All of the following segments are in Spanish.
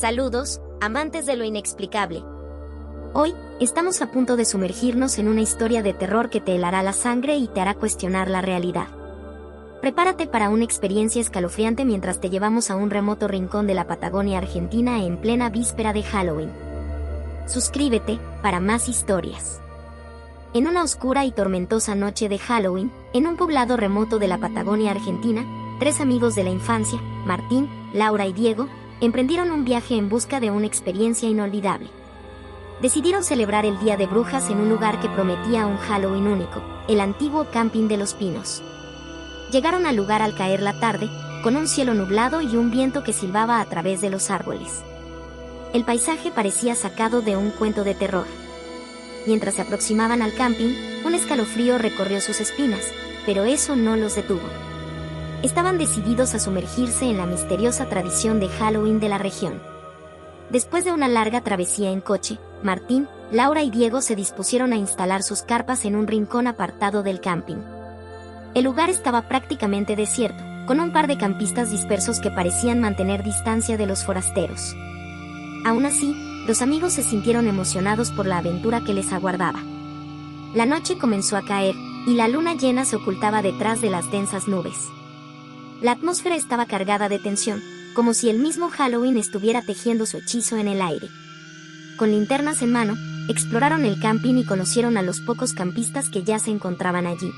Saludos, amantes de lo inexplicable. Hoy, estamos a punto de sumergirnos en una historia de terror que te helará la sangre y te hará cuestionar la realidad. Prepárate para una experiencia escalofriante mientras te llevamos a un remoto rincón de la Patagonia Argentina en plena víspera de Halloween. Suscríbete para más historias. En una oscura y tormentosa noche de Halloween, en un poblado remoto de la Patagonia Argentina, tres amigos de la infancia, Martín, Laura y Diego, emprendieron un viaje en busca de una experiencia inolvidable. Decidieron celebrar el Día de Brujas en un lugar que prometía un Halloween único, el antiguo Camping de los Pinos. Llegaron al lugar al caer la tarde, con un cielo nublado y un viento que silbaba a través de los árboles. El paisaje parecía sacado de un cuento de terror. Mientras se aproximaban al camping, un escalofrío recorrió sus espinas, pero eso no los detuvo. Estaban decididos a sumergirse en la misteriosa tradición de Halloween de la región. Después de una larga travesía en coche, Martín, Laura y Diego se dispusieron a instalar sus carpas en un rincón apartado del camping. El lugar estaba prácticamente desierto, con un par de campistas dispersos que parecían mantener distancia de los forasteros. Aún así, los amigos se sintieron emocionados por la aventura que les aguardaba. La noche comenzó a caer, y la luna llena se ocultaba detrás de las densas nubes. La atmósfera estaba cargada de tensión, como si el mismo Halloween estuviera tejiendo su hechizo en el aire. Con linternas en mano, exploraron el camping y conocieron a los pocos campistas que ya se encontraban allí.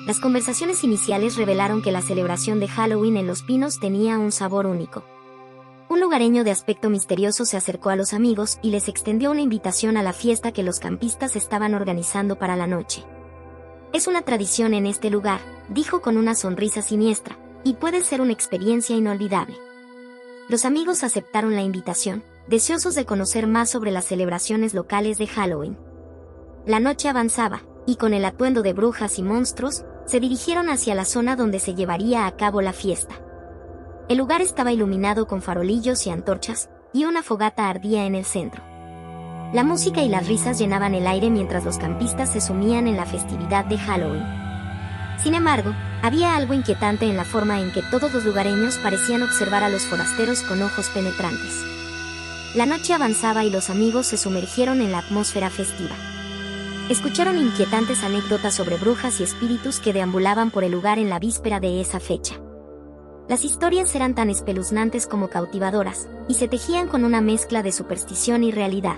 Las conversaciones iniciales revelaron que la celebración de Halloween en Los Pinos tenía un sabor único. Un lugareño de aspecto misterioso se acercó a los amigos y les extendió una invitación a la fiesta que los campistas estaban organizando para la noche. «Es una tradición en este lugar», dijo con una sonrisa siniestra, «y puede ser una experiencia inolvidable». Los amigos aceptaron la invitación, deseosos de conocer más sobre las celebraciones locales de Halloween. La noche avanzaba, y con el atuendo de brujas y monstruos, se dirigieron hacia la zona donde se llevaría a cabo la fiesta. El lugar estaba iluminado con farolillos y antorchas, y una fogata ardía en el centro. La música y las risas llenaban el aire mientras los campistas se sumían en la festividad de Halloween. Sin embargo, había algo inquietante en la forma en que todos los lugareños parecían observar a los forasteros con ojos penetrantes. La noche avanzaba y los amigos se sumergieron en la atmósfera festiva. Escucharon inquietantes anécdotas sobre brujas y espíritus que deambulaban por el lugar en la víspera de esa fecha. Las historias eran tan espeluznantes como cautivadoras, y se tejían con una mezcla de superstición y realidad.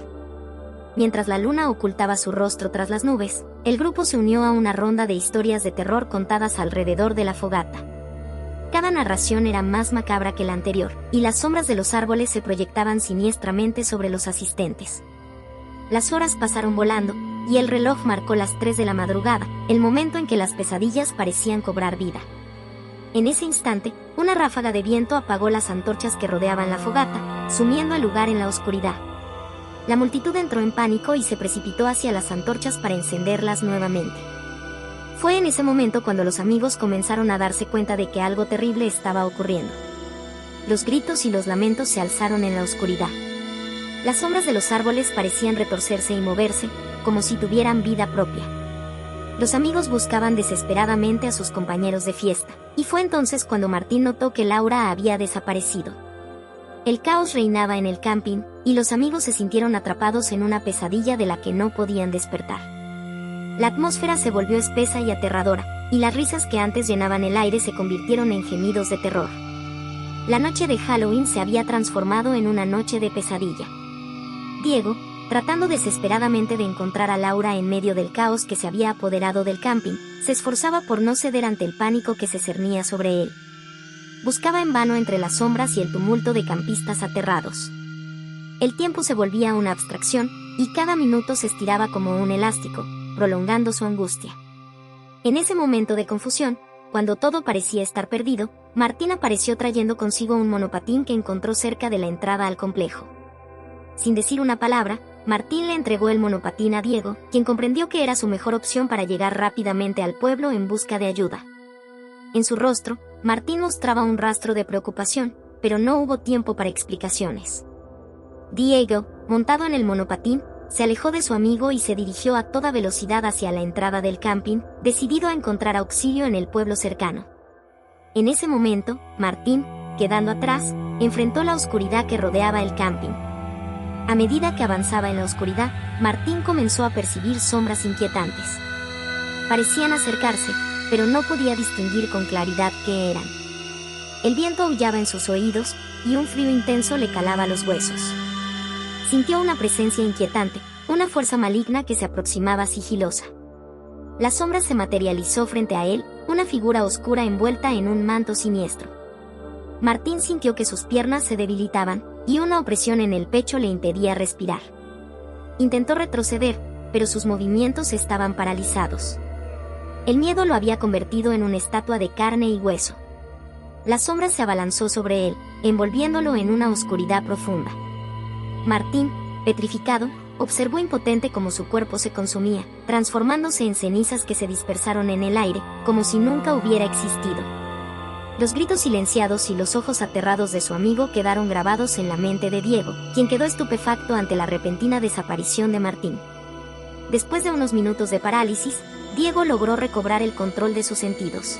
Mientras la luna ocultaba su rostro tras las nubes, el grupo se unió a una ronda de historias de terror contadas alrededor de la fogata. Cada narración era más macabra que la anterior, y las sombras de los árboles se proyectaban siniestramente sobre los asistentes. Las horas pasaron volando, y el reloj marcó las 3 de la madrugada, el momento en que las pesadillas parecían cobrar vida. En ese instante, una ráfaga de viento apagó las antorchas que rodeaban la fogata, sumiendo el lugar en la oscuridad. La multitud entró en pánico y se precipitó hacia las antorchas para encenderlas nuevamente. Fue en ese momento cuando los amigos comenzaron a darse cuenta de que algo terrible estaba ocurriendo. Los gritos y los lamentos se alzaron en la oscuridad. Las sombras de los árboles parecían retorcerse y moverse, como si tuvieran vida propia. Los amigos buscaban desesperadamente a sus compañeros de fiesta, y fue entonces cuando Martín notó que Laura había desaparecido. El caos reinaba en el camping, y los amigos se sintieron atrapados en una pesadilla de la que no podían despertar. La atmósfera se volvió espesa y aterradora, y las risas que antes llenaban el aire se convirtieron en gemidos de terror. La noche de Halloween se había transformado en una noche de pesadilla. Diego, tratando desesperadamente de encontrar a Laura en medio del caos que se había apoderado del camping, se esforzaba por no ceder ante el pánico que se cernía sobre él. Buscaba en vano entre las sombras y el tumulto de campistas aterrados. El tiempo se volvía una abstracción, y cada minuto se estiraba como un elástico, prolongando su angustia. En ese momento de confusión, cuando todo parecía estar perdido, Martín apareció trayendo consigo un monopatín que encontró cerca de la entrada al complejo. Sin decir una palabra, Martín le entregó el monopatín a Diego, quien comprendió que era su mejor opción para llegar rápidamente al pueblo en busca de ayuda. En su rostro, Martín mostraba un rastro de preocupación, pero no hubo tiempo para explicaciones. Diego, montado en el monopatín, se alejó de su amigo y se dirigió a toda velocidad hacia la entrada del camping, decidido a encontrar auxilio en el pueblo cercano. En ese momento, Martín, quedando atrás, enfrentó la oscuridad que rodeaba el camping. A medida que avanzaba en la oscuridad, Martín comenzó a percibir sombras inquietantes. Parecían acercarse, pero no podía distinguir con claridad qué eran. El viento aullaba en sus oídos, y un frío intenso le calaba los huesos. Sintió una presencia inquietante, una fuerza maligna que se aproximaba sigilosa. La sombra se materializó frente a él, una figura oscura envuelta en un manto siniestro. Martín sintió que sus piernas se debilitaban, y una opresión en el pecho le impedía respirar. Intentó retroceder, pero sus movimientos estaban paralizados. El miedo lo había convertido en una estatua de carne y hueso. La sombra se abalanzó sobre él, envolviéndolo en una oscuridad profunda. Martín, petrificado, observó impotente cómo su cuerpo se consumía, transformándose en cenizas que se dispersaron en el aire, como si nunca hubiera existido. Los gritos silenciados y los ojos aterrados de su amigo quedaron grabados en la mente de Diego, quien quedó estupefacto ante la repentina desaparición de Martín. Después de unos minutos de parálisis, Diego logró recobrar el control de sus sentidos.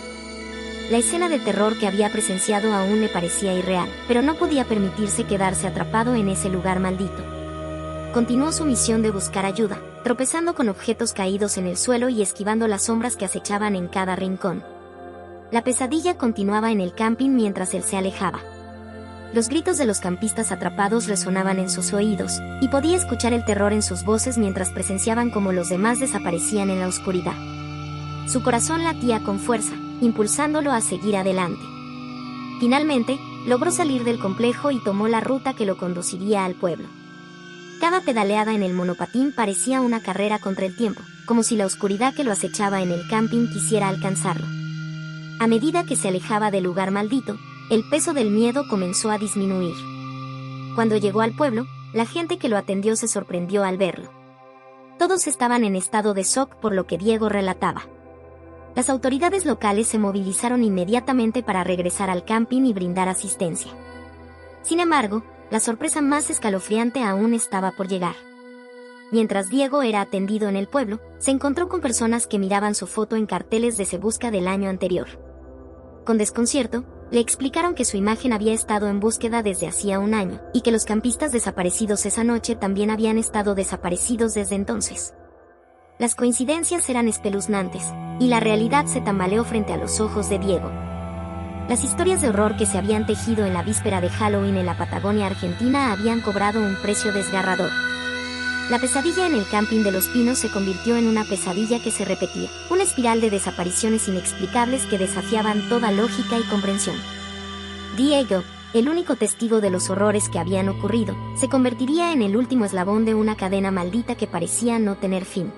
La escena de terror que había presenciado aún le parecía irreal, pero no podía permitirse quedarse atrapado en ese lugar maldito. Continuó su misión de buscar ayuda, tropezando con objetos caídos en el suelo y esquivando las sombras que acechaban en cada rincón. La pesadilla continuaba en el camping mientras él se alejaba. Los gritos de los campistas atrapados resonaban en sus oídos, y podía escuchar el terror en sus voces mientras presenciaban cómo los demás desaparecían en la oscuridad. Su corazón latía con fuerza, impulsándolo a seguir adelante. Finalmente, logró salir del complejo y tomó la ruta que lo conduciría al pueblo. Cada pedaleada en el monopatín parecía una carrera contra el tiempo, como si la oscuridad que lo acechaba en el camping quisiera alcanzarlo. A medida que se alejaba del lugar maldito, el peso del miedo comenzó a disminuir. Cuando llegó al pueblo, la gente que lo atendió se sorprendió al verlo. Todos estaban en estado de shock por lo que Diego relataba. Las autoridades locales se movilizaron inmediatamente para regresar al camping y brindar asistencia. Sin embargo, la sorpresa más escalofriante aún estaba por llegar. Mientras Diego era atendido en el pueblo, se encontró con personas que miraban su foto en carteles de Se Busca del año anterior. Con desconcierto, le explicaron que su imagen había estado en búsqueda desde hacía un año, y que los campistas desaparecidos esa noche también habían estado desaparecidos desde entonces. Las coincidencias eran espeluznantes, y la realidad se tambaleó frente a los ojos de Diego. Las historias de horror que se habían tejido en la víspera de Halloween en la Patagonia Argentina habían cobrado un precio desgarrador. La pesadilla en el camping de Los Pinos se convirtió en una pesadilla que se repetía, una espiral de desapariciones inexplicables que desafiaban toda lógica y comprensión. Diego, el único testigo de los horrores que habían ocurrido, se convertiría en el último eslabón de una cadena maldita que parecía no tener fin.